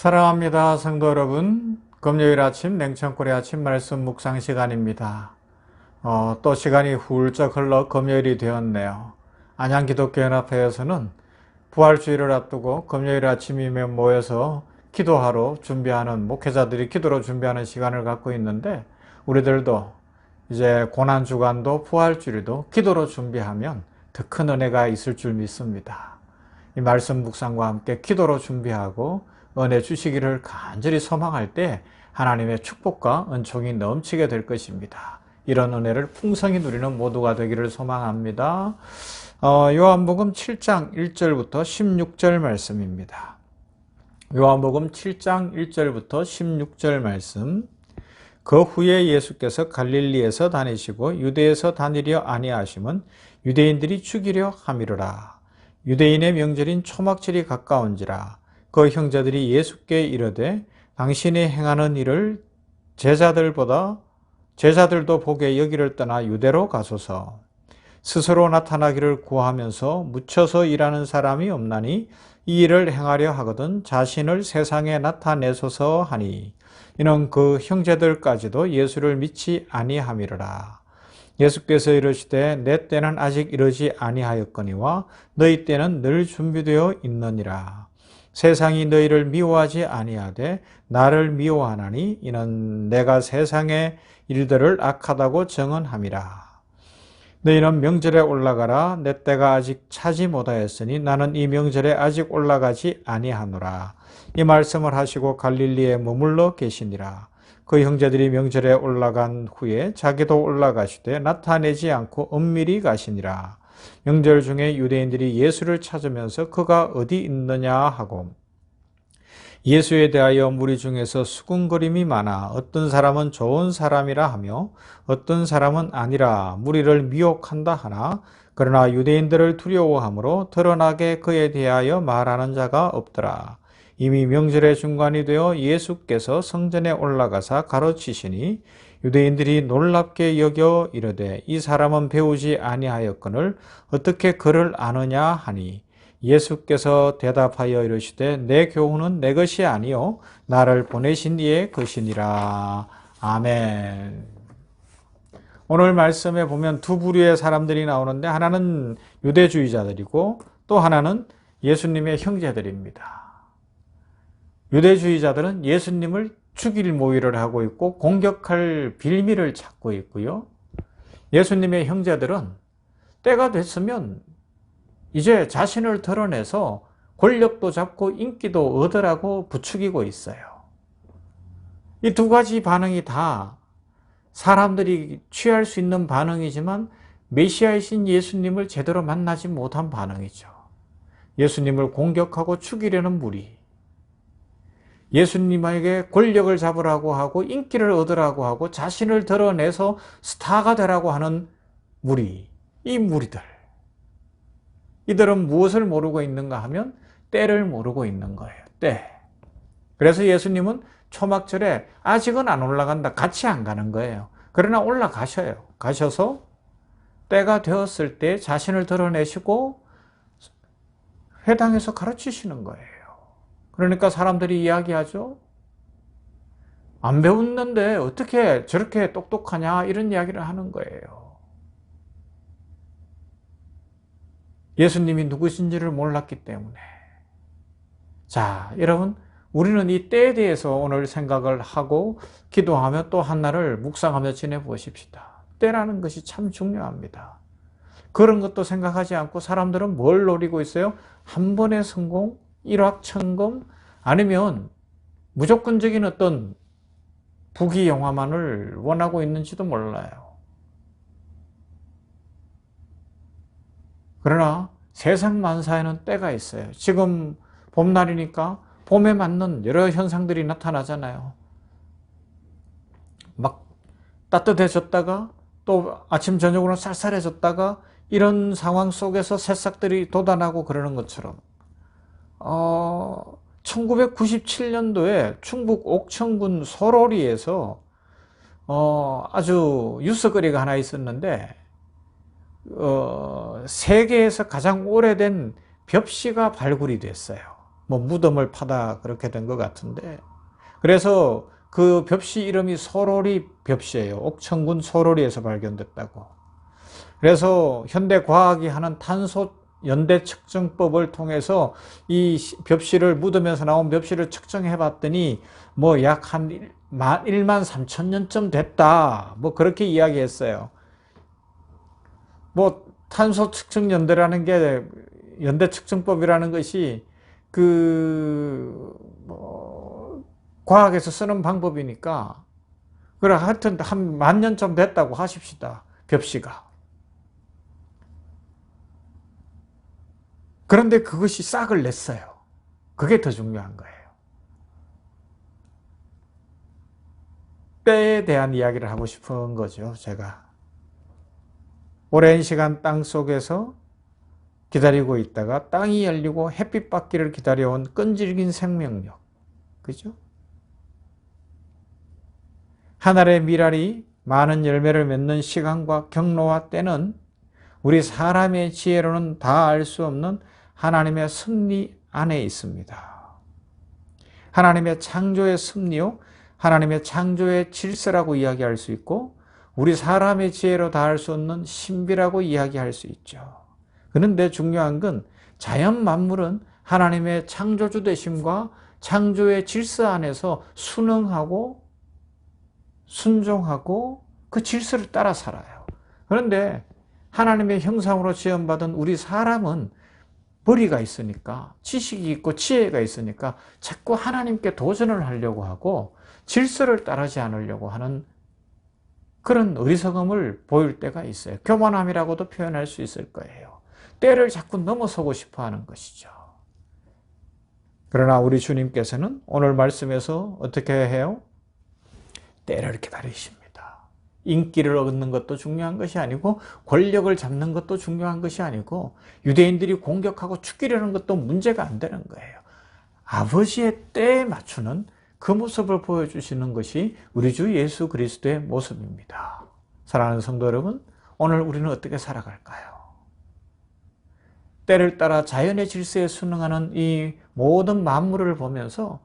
사랑합니다, 성도 여러분. 금요일 아침 냉천골의 아침 말씀 묵상 시간입니다. 또 시간이 훌쩍 흘러 금요일이 되었네요. 안양기독교연합회에서는 부활주일을 앞두고 금요일 아침이면 모여서 기도하러 준비하는, 목회자들이 기도로 준비하는 시간을 갖고 있는데, 우리들도 이제 고난주간도 부활주일도 기도로 준비하면 더 큰 은혜가 있을 줄 믿습니다. 이 말씀 묵상과 함께 기도로 준비하고 은혜 주시기를 간절히 소망할 때 하나님의 축복과 은총이 넘치게 될 것입니다. 이런 은혜를 풍성히 누리는 모두가 되기를 소망합니다. 요한복음 7장 1절부터 16절 말씀입니다. 요한복음 7장 1절부터 16절 말씀. 그 후에 예수께서 갈릴리에서 다니시고 유대에서 다니려 아니하심은 유대인들이 죽이려 함이로라. 유대인의 명절인 초막절이 가까운지라. 그 형제들이 예수께 이르되 당신이 행하는 일을 제자들도 보게 여기를 떠나 유대로 가소서. 스스로 나타나기를 구하면서 묻혀서 일하는 사람이 없나니 이 일을 행하려 하거든 자신을 세상에 나타내소서 하니, 이는 그 형제들까지도 예수를 믿지 아니함이로라. 예수께서 이르시되 내 때는 아직 이르지 아니하였거니와 너희 때는 늘 준비되어 있느니라. 세상이 너희를 미워하지 아니하되 나를 미워하나니 이는 내가 세상의 일들을 악하다고 정언함이라. 너희는 명절에 올라가라. 내 때가 아직 차지 못하였으니 나는 이 명절에 아직 올라가지 아니하노라. 이 말씀을 하시고 갈릴리에 머물러 계시니라. 그 형제들이 명절에 올라간 후에 자기도 올라가시되 나타내지 않고 은밀히 가시니라. 명절 중에 유대인들이 예수를 찾으면서 그가 어디 있느냐 하고 예수에 대하여 무리 중에서 수군거림이 많아 어떤 사람은 좋은 사람이라 하며 어떤 사람은 아니라 무리를 미혹한다 하나, 그러나 유대인들을 두려워하므로 드러나게 그에 대하여 말하는 자가 없더라. 이미 명절의 중간이 되어 예수께서 성전에 올라가사 가르치시니 유대인들이 놀랍게 여겨 이르되 이 사람은 배우지 아니하였거늘 어떻게 그를 아느냐 하니, 예수께서 대답하여 이르시되 내 교훈은 내 것이 아니요 나를 보내신 이의 것이니라. 아멘. 오늘 말씀에 보면 두 부류의 사람들이 나오는데, 하나는 유대주의자들이고 또 하나는 예수님의 형제들입니다. 유대주의자들은 예수님을 죽일 모의를 하고 있고 공격할 빌미를 찾고 있고요. 예수님의 형제들은 때가 됐으면 이제 자신을 드러내서 권력도 잡고 인기도 얻으라고 부추기고 있어요. 이 두 가지 반응이 다 사람들이 취할 수 있는 반응이지만 메시아이신 예수님을 제대로 만나지 못한 반응이죠. 예수님을 공격하고 죽이려는 무리, 예수님에게 권력을 잡으라고 하고 인기를 얻으라고 하고 자신을 드러내서 스타가 되라고 하는 무리, 이 무리들, 이들은 무엇을 모르고 있는가 하면 때를 모르고 있는 거예요. 때. 그래서 예수님은 초막절에 아직은 안 올라간다, 같이 안 가는 거예요. 그러나 올라가셔요. 가셔서 때가 되었을 때 자신을 드러내시고 회당에서 가르치시는 거예요. 그러니까 사람들이 이야기하죠. 안 배웠는데 어떻게 저렇게 똑똑하냐, 이런 이야기를 하는 거예요. 예수님이 누구신지를 몰랐기 때문에. 자, 여러분, 우리는 이 때에 대해서 오늘 생각을 하고 기도하며 또 한날을 묵상하며 지내보십시다. 때라는 것이 참 중요합니다. 그런 것도 생각하지 않고 사람들은 뭘 노리고 있어요? 한 번의 성공, 일확천금, 아니면 무조건적인 어떤 부귀영화만을 원하고 있는지도 몰라요. 그러나 세상 만사에는 때가 있어요. 지금 봄날이니까 봄에 맞는 여러 현상들이 나타나잖아요. 막 따뜻해졌다가 또 아침 저녁으로 쌀쌀해졌다가 이런 상황 속에서 새싹들이 돋아나고 그러는 것처럼 1997년도에 충북 옥천군 소로리에서 아주 유서거리가 하나 있었는데 세계에서 가장 오래된 벽시가 발굴이 됐어요. 뭐 무덤을 파다 그렇게 된 것 같은데, 그래서 그 벽시 이름이 소로리 벽시예요. 옥천군 소로리에서 발견됐다고. 그래서 현대 과학이 하는 탄소 연대 측정법을 통해서 이 벽시를 묻으면서 나온 벽시를 측정해 봤더니 뭐 약 한 1만 3천 년쯤 됐다. 뭐 그렇게 이야기했어요. 뭐 탄소 측정 연대라는 게 연대 측정법이라는 것이 뭐 과학에서 쓰는 방법이니까 그래 하여튼 한 10,000년쯤 됐다고 하십시다. 벽시가. 그런데 그것이 싹을 냈어요. 그게 더 중요한 거예요. 때에 대한 이야기를 하고 싶은 거죠, 제가. 오랜 시간 땅 속에서 기다리고 있다가 땅이 열리고 햇빛 받기를 기다려온 끈질긴 생명력. 그죠? 하늘의 미랄이 많은 열매를 맺는 시간과 경로와 때는 우리 사람의 지혜로는 다 알 수 없는 하나님의 섭리 안에 있습니다. 하나님의 창조의 섭리요, 하나님의 창조의 질서라고 이야기할 수 있고, 우리 사람의 지혜로 다 알 수 없는 신비라고 이야기할 수 있죠. 그런데 중요한 건 자연 만물은 하나님의 창조주 되심과 창조의 질서 안에서 순응하고 순종하고 그 질서를 따라 살아요. 그런데 하나님의 형상으로 지음받은 우리 사람은 머리가 있으니까, 지식이 있고 지혜가 있으니까 자꾸 하나님께 도전을 하려고 하고 질서를 따르지 않으려고 하는 그런 어리석음을 보일 때가 있어요. 교만함이라고도 표현할 수 있을 거예요. 때를 자꾸 넘어서고 싶어 하는 것이죠. 그러나 우리 주님께서는 오늘 말씀에서 어떻게 해요? 때를 기다리십니다. 인기를 얻는 것도 중요한 것이 아니고, 권력을 잡는 것도 중요한 것이 아니고, 유대인들이 공격하고 죽이려는 것도 문제가 안 되는 거예요. 아버지의 때에 맞추는 그 모습을 보여주시는 것이 우리 주 예수 그리스도의 모습입니다. 사랑하는 성도 여러분, 오늘 우리는 어떻게 살아갈까요? 때를 따라 자연의 질서에 순응하는 이 모든 만물을 보면서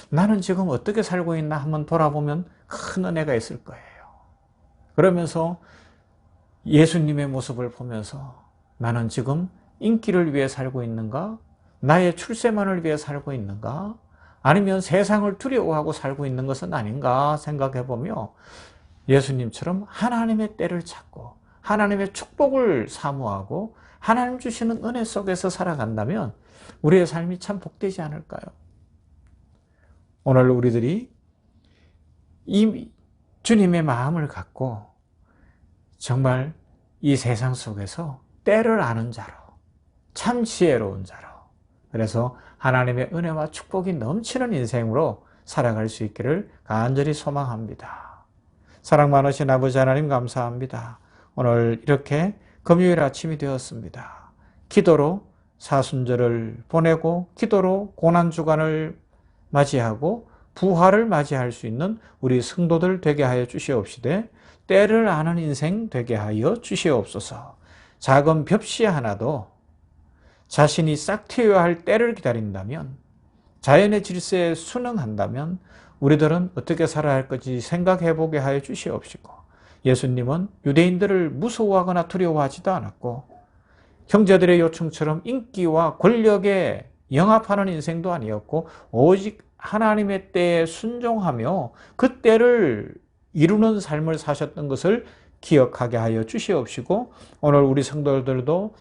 나는 지금 어떻게 살고 있나 한번 돌아보면 큰 은혜가 있을 거예요. 그러면서 예수님의 모습을 보면서 나는 지금 인기를 위해 살고 있는가? 나의 출세만을 위해 살고 있는가? 아니면 세상을 두려워하고 살고 있는 것은 아닌가 생각해보며 예수님처럼 하나님의 때를 찾고 하나님의 축복을 사모하고 하나님 주시는 은혜 속에서 살아간다면 우리의 삶이 참 복되지 않을까요? 오늘 우리들이 이 주님의 마음을 갖고 정말 이 세상 속에서 때를 아는 자로, 참 지혜로운 자로, 그래서 하나님의 은혜와 축복이 넘치는 인생으로 살아갈 수 있기를 간절히 소망합니다. 사랑 많으신 아버지 하나님 감사합니다. 오늘 이렇게 금요일 아침이 되었습니다. 기도로 사순절을 보내고 기도로 고난주간을 맞이하고 부활을 맞이할 수 있는 우리 성도들 되게 하여 주시옵시되 때를 아는 인생 되게 하여 주시옵소서. 작은 벽시 하나도 자신이 싹 트여야 할 때를 기다린다면, 자연의 질서에 순응한다면 우리들은 어떻게 살아야 할 건지 생각해 보게 하여 주시옵시고, 예수님은 유대인들을 무서워하거나 두려워하지도 않았고 형제들의 요청처럼 인기와 권력에 영합하는 인생도 아니었고 오직 하나님의 때에 순종하며 그 때를 이루는 삶을 사셨던 것을 기억하게 하여 주시옵시고, 오늘 우리 성도들도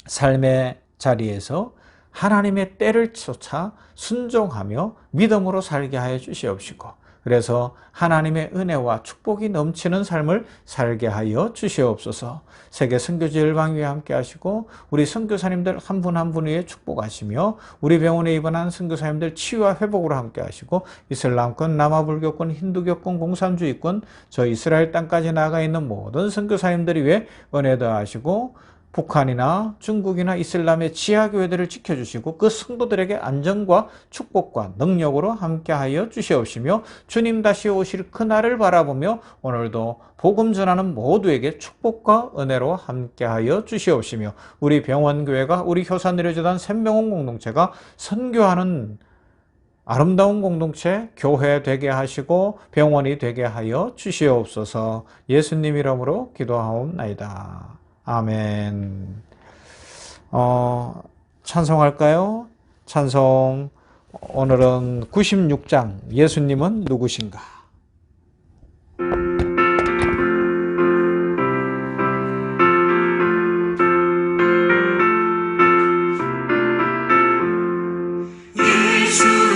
삶의 자리에서 하나님의 때를 쫓아 순종하며 믿음으로 살게 하여 주시옵시고, 그래서 하나님의 은혜와 축복이 넘치는 삶을 살게 하여 주시옵소서. 세계 선교지 열방 위에 함께 하시고 우리 선교사님들 한 분 한 분 위에 축복하시며 우리 병원에 입원한 선교사님들 치유와 회복으로 함께 하시고 이슬람권, 남아불교권, 힌두교권, 공산주의권, 저 이스라엘 땅까지 나가 있는 모든 선교사님들 위에 은혜 더하시고 북한이나 중국이나 이슬람의 지하교회들을 지켜주시고 그 성도들에게 안정과 축복과 능력으로 함께하여 주시옵시며 주님 다시 오실 그날을 바라보며 오늘도 복음 전하는 모두에게 축복과 은혜로 함께하여 주시옵시며 우리 병원교회가 우리 효산의료재단 샘병원 공동체가 선교하는 아름다운 공동체, 교회 되게 하시고 병원이 되게 하여 주시옵소서. 예수님 이름으로 기도하옵나이다. 아멘. 찬송할까요? 찬송. 오늘은 96장 예수님은 누구신가? 예수